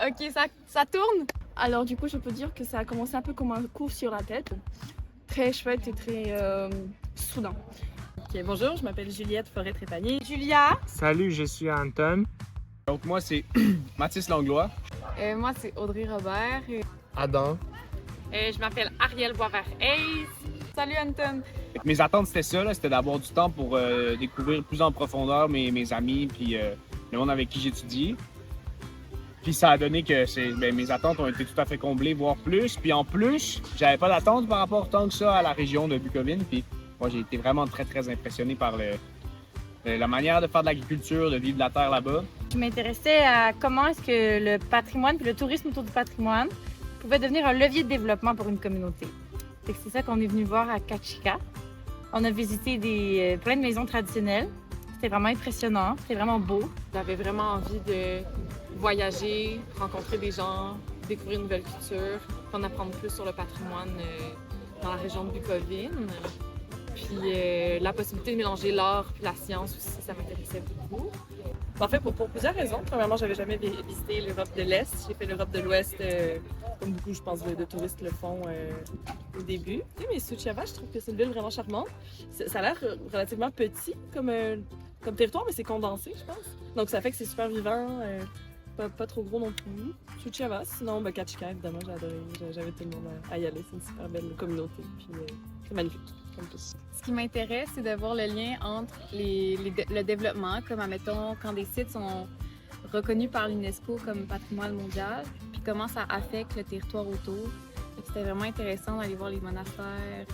Ok, ça tourne. Alors du coup, je peux dire que ça a commencé un peu comme un coup sur la tête. Très chouette et très soudain. Ok, bonjour, je m'appelle Juliette Forêt-Trépanier. Julia. Salut, je suis Anton. Donc moi c'est Mathis Langlois. Moi, c'est Audrey Robert. Adam. Je m'appelle Ariel Boisvert-Hayes. Salut Anton. Mes attentes c'était ça, c'était d'avoir du temps pour découvrir plus en profondeur mes amis puis le monde avec qui j'étudie. Puis ça a donné que mes attentes ont été tout à fait comblées, voire plus. Puis en plus, j'avais pas d'attente par rapport tant que ça à la région de Bukovine. Puis moi j'ai été vraiment très très impressionné par la manière de faire de l'agriculture, de vivre de la terre là-bas. Je m'intéressais à comment est-ce que le patrimoine puis le tourisme autour du patrimoine pouvait devenir un levier de développement pour une communauté. C'est ça qu'on est venu voir à Kachika. On a visité plein de maisons traditionnelles. C'était vraiment impressionnant, c'était vraiment beau. J'avais vraiment envie de voyager, rencontrer des gens, découvrir une nouvelle culture, en apprendre plus sur le patrimoine dans la région de Bukovine. Puis la possibilité de mélanger l'art et la science aussi, ça m'intéressait beaucoup. En fait, pour plusieurs raisons. Premièrement, j'avais jamais visité l'Europe de l'Est. J'ai fait l'Europe de l'Ouest, comme beaucoup, je pense, de touristes le font au début. Mais Suceava, je trouve que c'est une ville vraiment charmante. Ça a l'air relativement petit comme territoire, mais c'est condensé, je pense. Donc ça fait que c'est super vivant, pas trop gros non plus. Suceava, sinon Kachika, évidemment, j'ai adoré. J'invite tout le monde à y aller. C'est une super belle communauté. Puis c'est magnifique. Ce qui m'intéresse, c'est de voir le lien entre le développement, comme admettons quand des sites sont reconnus par l'UNESCO comme patrimoine mondial, puis comment ça affecte le territoire autour. C'était vraiment intéressant d'aller voir les monastères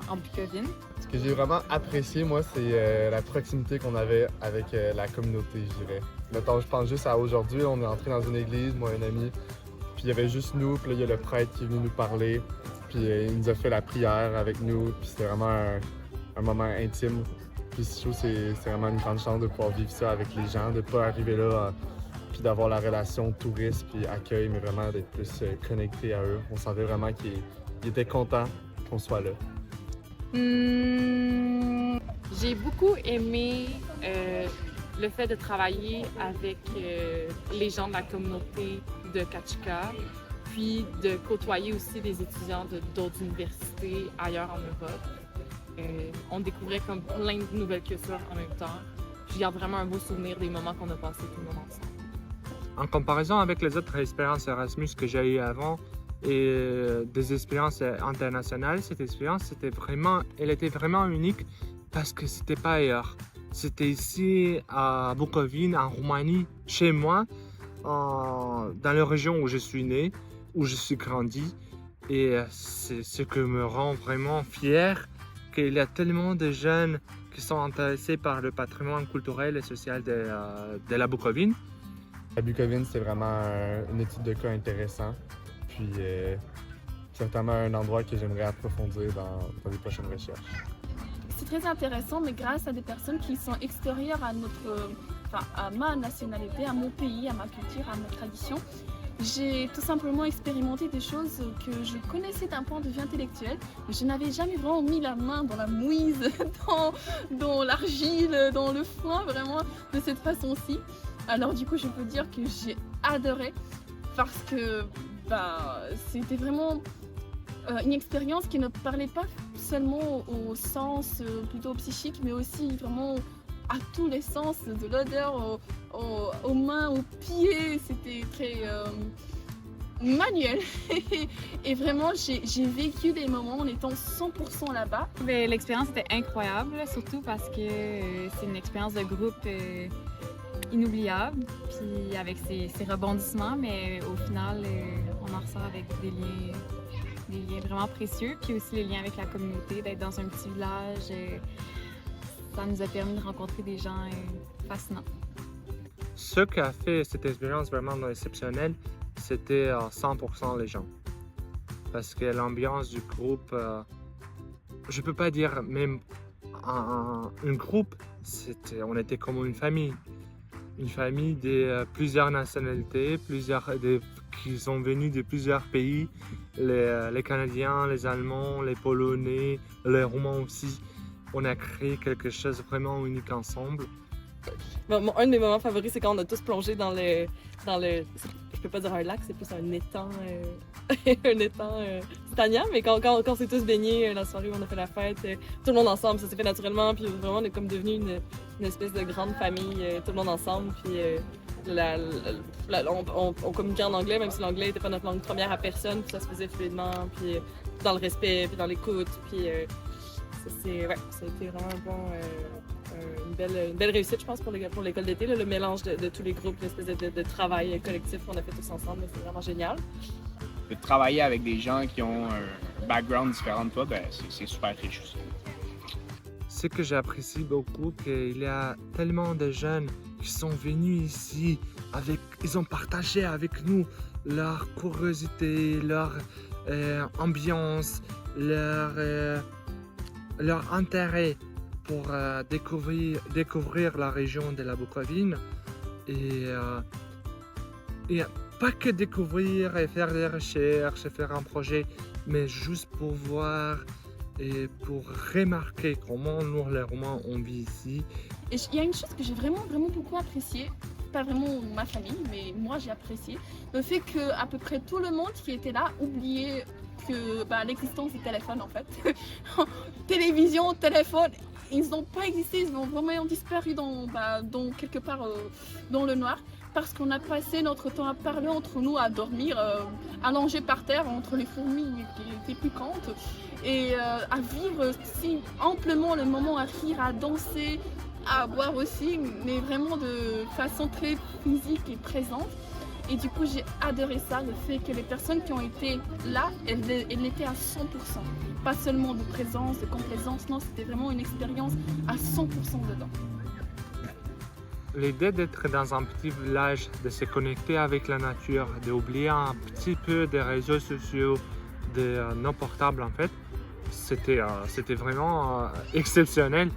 en Bukovine. Ce que j'ai vraiment apprécié, moi, c'est la proximité qu'on avait avec la communauté, je dirais. Mettons, je pense juste à aujourd'hui, on est entré dans une église, moi et un ami, puis il y avait juste nous, puis là, il y a le prêtre qui est venu nous parler. Puis il nous a fait la prière avec nous, puis c'était vraiment un moment intime. Puis je trouve que c'est vraiment une grande chance de pouvoir vivre ça avec les gens, de ne pas arriver là, puis d'avoir la relation touriste puis accueil, mais vraiment d'être plus connecté à eux. On sentait vraiment qu'ils étaient contents qu'on soit là. J'ai beaucoup aimé le fait de travailler avec les gens de la communauté de Kachika, puis de côtoyer aussi des étudiants d'autres universités ailleurs en Europe. On découvrait comme plein de nouvelles cultures en même temps. Je garde vraiment un beau souvenir des moments qu'on a passés tout le monde ensemble. En comparaison avec les autres expériences Erasmus que j'ai eues avant et des expériences internationales, cette expérience elle était vraiment unique parce que c'était pas ailleurs. C'était ici à Bukovine, en Roumanie, chez moi, dans la région où je suis né, où je suis grandi, et c'est ce qui me rend vraiment fier qu'il y a tellement de jeunes qui sont intéressés par le patrimoine culturel et social de la Bukovine. La Bukovine, c'est vraiment une étude de cas intéressant, puis certainement un endroit que j'aimerais approfondir dans les prochaines recherches. C'est très intéressant, mais grâce à des personnes qui sont extérieures à ma nationalité, à mon pays, à ma culture, à ma tradition. J'ai tout simplement expérimenté des choses que je connaissais d'un point de vue intellectuel, mais je n'avais jamais vraiment mis la main dans la mouise, dans l'argile, dans le foin, vraiment de cette façon-ci. Alors du coup, je peux dire que j'ai adoré parce que c'était vraiment une expérience qui ne parlait pas seulement au sens plutôt psychique, mais aussi vraiment à tous les sens, de l'odeur aux mains, aux pieds. C'était très manuel. Et vraiment, j'ai vécu des moments en étant 100% là-bas. Ben, l'expérience était incroyable, surtout parce que c'est une expérience de groupe inoubliable, puis avec ses rebondissements, mais au final, on en ressort avec des liens vraiment précieux, puis aussi les liens avec la communauté, d'être dans un petit village. Ça nous a permis de rencontrer des gens fascinants. Ce qui a fait cette expérience vraiment exceptionnelle, c'était 100% les gens. Parce que l'ambiance du groupe, je peux pas dire même un groupe, on était comme une famille. Une famille de plusieurs nationalités, qui sont venus de plusieurs pays. Les Canadiens, les Allemands, les Polonais, les Roumains aussi. On a créé quelque chose de vraiment unique ensemble. Bon, un de mes moments favoris, c'est quand on a tous plongé dans le je peux pas dire un lac, c'est plus un étang, un étang stagnant, mais quand on s'est tous baignés la soirée où on a fait la fête, tout le monde ensemble, ça s'est fait naturellement, puis vraiment on est comme devenu une espèce de grande famille, tout le monde ensemble, puis on communiquait en anglais, même si l'anglais n'était pas notre langue première à personne, puis ça se faisait fluidement, puis dans le respect, puis dans l'écoute, puis ça a été vraiment une belle réussite, je pense, pour l'école d'été, le mélange de tous les groupes, l'espèce de travail collectif qu'on a fait tous ensemble, c'est vraiment génial. De travailler avec des gens qui ont un background différent de toi, ben, c'est super riche aussi. Ce que j'apprécie beaucoup, qu'il y a tellement de jeunes qui sont venus ici, ils ont partagé avec nous leur curiosité, leur ambiance, leur intérêt pour découvrir la région de la Bukovine. Et pas que découvrir et faire des recherches et faire un projet, mais juste pour voir et pour remarquer comment nous, les Roumains, on vit ici. Et il y a une chose que j'ai vraiment beaucoup appréciée, pas vraiment ma famille, mais moi j'ai apprécié, le fait que à peu près tout le monde qui était là oubliait l'existence du téléphone en fait. Télévision, téléphone, ils n'ont pas existé, ils ont vraiment disparu dans quelque part dans le noir, parce qu'on a passé notre temps à parler entre nous, à dormir, allongés par terre entre les fourmis qui étaient piquantes, et à vivre si amplement le moment, à rire, à danser, à boire aussi, mais vraiment de façon très physique et présente. Et du coup, j'ai adoré ça, le fait que les personnes qui ont été là, elles l'étaient à 100%. Pas seulement de présence, de complaisance, non, c'était vraiment une expérience à 100% dedans. L'idée d'être dans un petit village, de se connecter avec la nature, d'oublier un petit peu des réseaux sociaux, de nos portables en fait, c'était vraiment exceptionnel.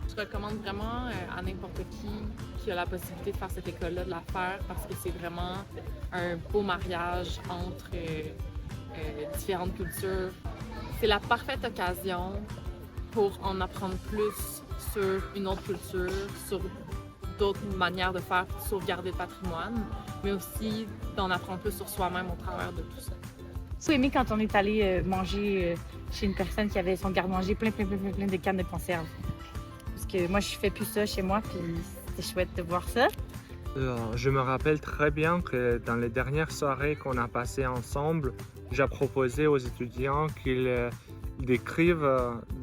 Je recommande vraiment à n'importe qui a la possibilité de faire cette école-là, de la faire, parce que c'est vraiment un beau mariage entre différentes cultures. C'est la parfaite occasion pour en apprendre plus sur une autre culture, sur d'autres manières de faire pour sauvegarder le patrimoine, mais aussi d'en apprendre plus sur soi-même au travers de tout ça. J'ai aimé quand on est allé manger chez une personne qui avait son garde-manger plein de cannes de conserve. Parce que moi, je fais plus ça chez moi, puis c'était chouette de voir ça. Je me rappelle très bien que dans les dernières soirées qu'on a passées ensemble, j'ai proposé aux étudiants qu'ils décrivent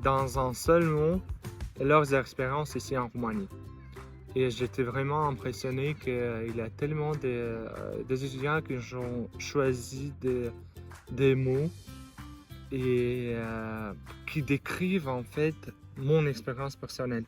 dans un seul mot leurs expériences ici en Roumanie. Et j'étais vraiment impressionné qu'il y a tellement des étudiants qui ont choisi des mots et qui décrivent en fait mon expérience personnelle.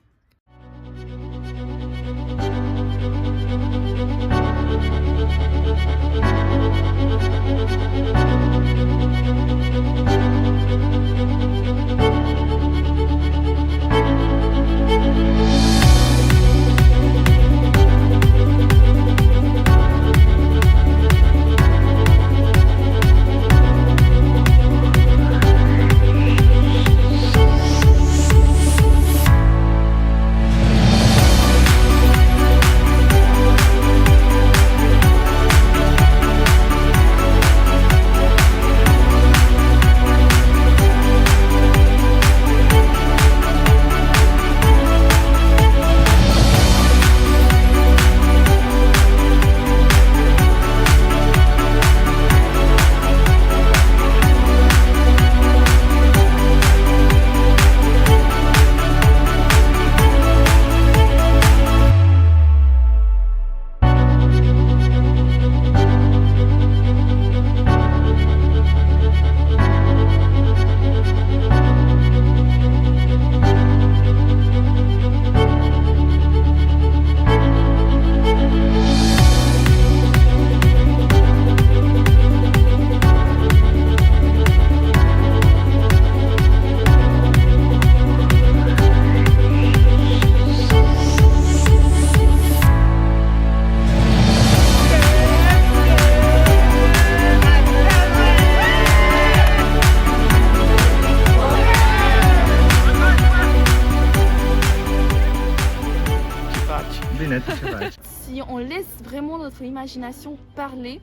net sauvage. Si on laisse vraiment notre imagination parler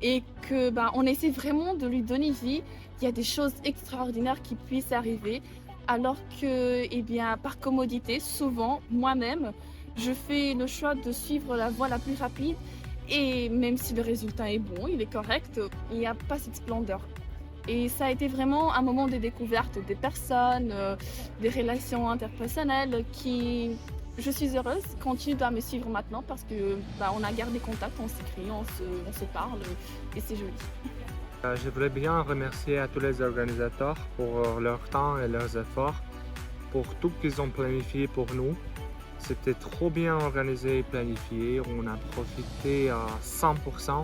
et que on essaie vraiment de lui donner vie, il y a des choses extraordinaires qui puissent arriver. Alors que, par commodité, souvent, moi-même, je fais le choix de suivre la voie la plus rapide. Et même si le résultat est bon, il est correct, il n'y a pas cette splendeur. Et ça a été vraiment un moment de découverte des personnes, des relations interpersonnelles qui, je suis heureuse, continuent à me suivre maintenant parce que on a gardé contact, on s'écrit, on se parle et c'est joli. Je voudrais bien remercier à tous les organisateurs pour leur temps et leurs efforts, pour tout qu'ils ont planifié pour nous. C'était trop bien organisé et planifié, on a profité à 100%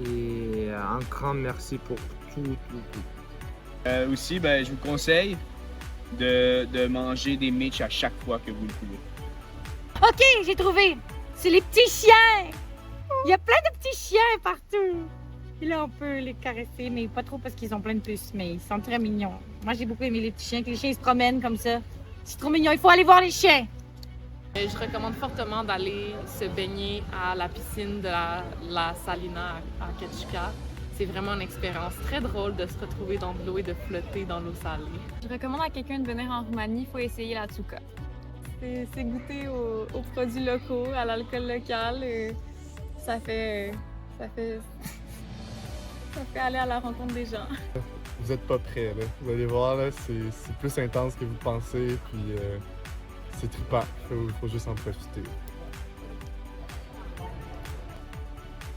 et un grand merci pour tout. Aussi, je vous conseille de manger des Mitch à chaque fois que vous le pouvez. OK, j'ai trouvé. C'est les petits chiens. Il y a plein de petits chiens partout. Et là, on peut les caresser, mais pas trop parce qu'ils ont plein de puces, mais ils sont très mignons. Moi, j'ai beaucoup aimé les petits chiens, que les chiens se promènent comme ça. C'est trop mignon, il faut aller voir les chiens. Je recommande fortement d'aller se baigner à la piscine de la Salina à Ketchikan. C'est vraiment une expérience très drôle de se retrouver dans de l'eau et de flotter dans l'eau salée. Je recommande à quelqu'un de venir en Roumanie, il faut essayer la tsuka. C'est goûter aux produits locaux, à l'alcool local. Ça fait aller à la rencontre des gens. Vous n'êtes pas prêts, là. Vous allez voir, là, c'est plus intense que vous pensez, puis c'est trippant. Faut juste en profiter.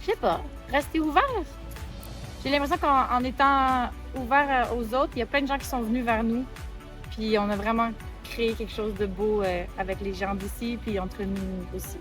Je sais pas, rester ouvert. J'ai l'impression qu'en étant ouvert aux autres, il y a plein de gens qui sont venus vers nous. Puis on a vraiment créé quelque chose de beau avec les gens d'ici, puis entre nous aussi.